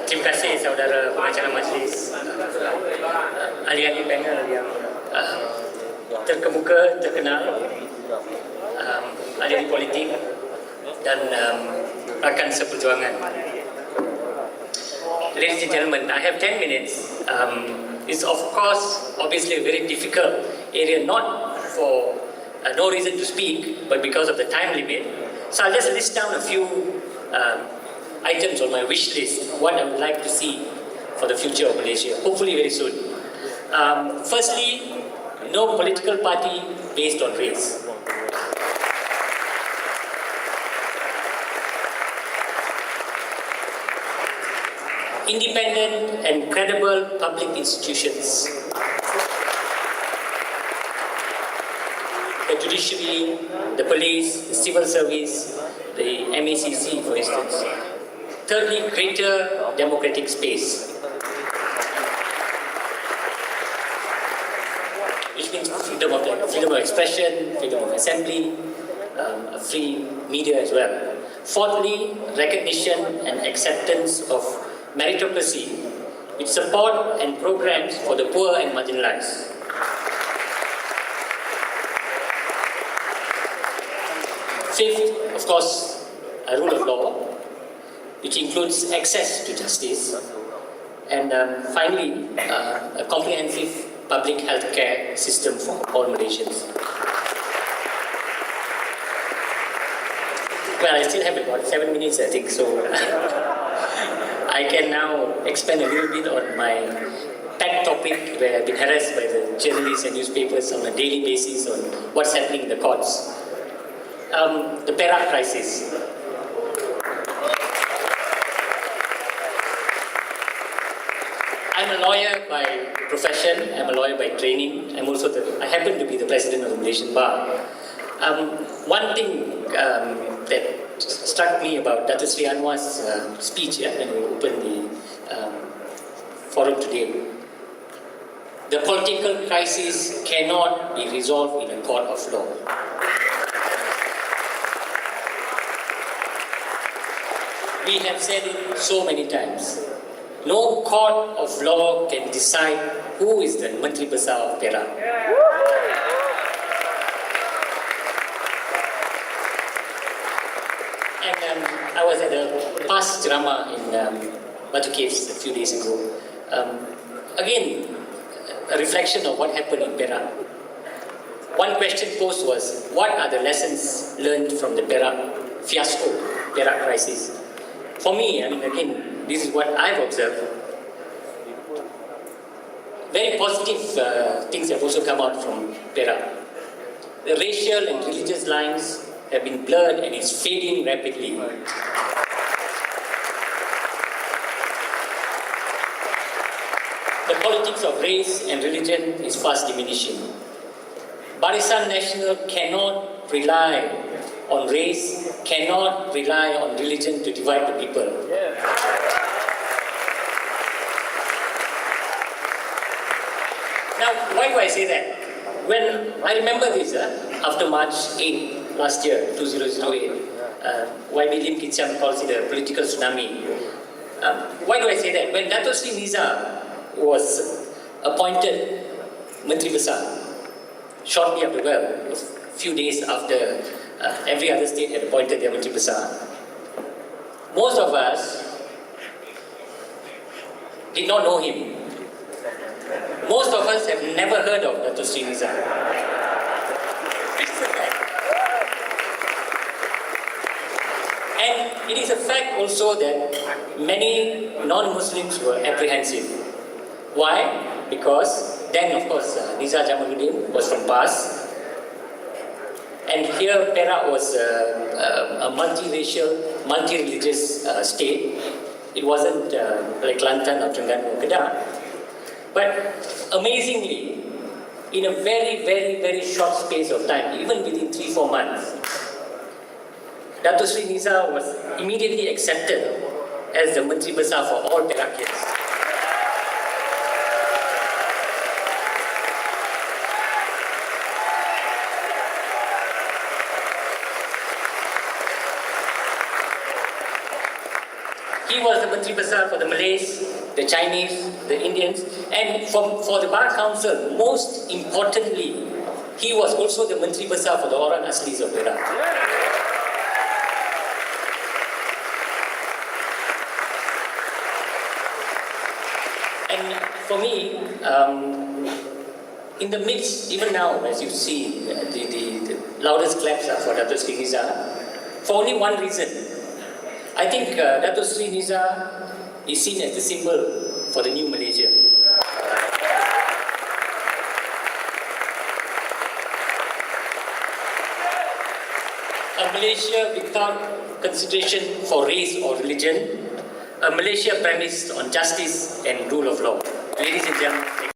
Terima kasih saudara pengacara majlis, ahli-ahli panel yang terkemuka, terkenal, ahli politik dan rakan seperjuangan. Ladies and gentlemen, I have 10 minutes. It's of course obviously a very difficult area, not for no reason to speak, but because of the time limit. So I'll just list down a few items on my wish list, what I would like to see for the future of Malaysia, hopefully very soon. Firstly, no political party based on race. Independent and credible public institutions. The judiciary, the police, the civil service, the MACC, for instance. Thirdly, greater democratic space, which means freedom of expression, freedom of assembly, a free media as well. Fourthly, recognition and acceptance of meritocracy, with support and programs for the poor and marginalized. Fifth, of course, a rule of law, which includes access to justice. And finally, a comprehensive public health care system for all Malaysians. Well, I still have about 7 minutes, I think, so I can now expand a little bit on my pet topic where I've been harassed by the journalists and newspapers on a daily basis on what's happening in the courts. The Perak crisis. I'm a lawyer by profession, I'm a lawyer by training, I happen to be the president of the Malaysian Bar. One thing that struck me about Dato' Sri Anwar's speech when we opened the forum today, the political crisis cannot be resolved in a court of law. We have said it so many times. No court of law can decide who is the Menteri Besar of Perak. And I was at a past drama in Batu Caves a few days ago. Again, a reflection of what happened in Perak. One question posed was, what are the lessons learned from the Perak fiasco, Perak crisis? For me, again, this is what I've observed. Very positive things have also come out from Perak. The racial and religious lines have been blurred and it's fading rapidly. The politics of race and religion is fast diminishing. Barisan Nasional cannot rely on race, cannot rely on religion to divide the people. Now, why do I say that? When I remember this, after March 8 last year, 2008, YB Lim Kit Siang calls it a political tsunami. Why do I say that? When Dato' Sri Nizar was appointed Menteri Besar, shortly after, a few days after every other state had appointed their Menteri Besar, most of us did not know him. Most of us have never heard of Dato' Sri Nizar. It's a fact. And it is a fact also that many non-Muslims were apprehensive. Why? Because then, of course, Nizar Jamaluddin was from PAS. And here, Perak was a multiracial, multi-religious state. It wasn't like Kelantan or Terengganu or Kedah. But amazingly, in a very, very, very short space of time, even within 3-4 months, Dato' Sri Nizar was immediately accepted as the Menteri Besar for all Perakians. He was the Menteri Besar for the Malays, the Chinese, the Indians, and for the Bar Council, most importantly, he was also the Menteri Besar for the Orang Aslis of Perak. And for me, in the midst, even now, as you see, the loudest claps are for Dato' Sri Nizar, for only one reason. I think Dato' Sri Nizar is seen as the symbol for the new Malaysia. A Malaysia without consideration for race or religion, a Malaysia premised on justice and rule of law. Ladies and gentlemen,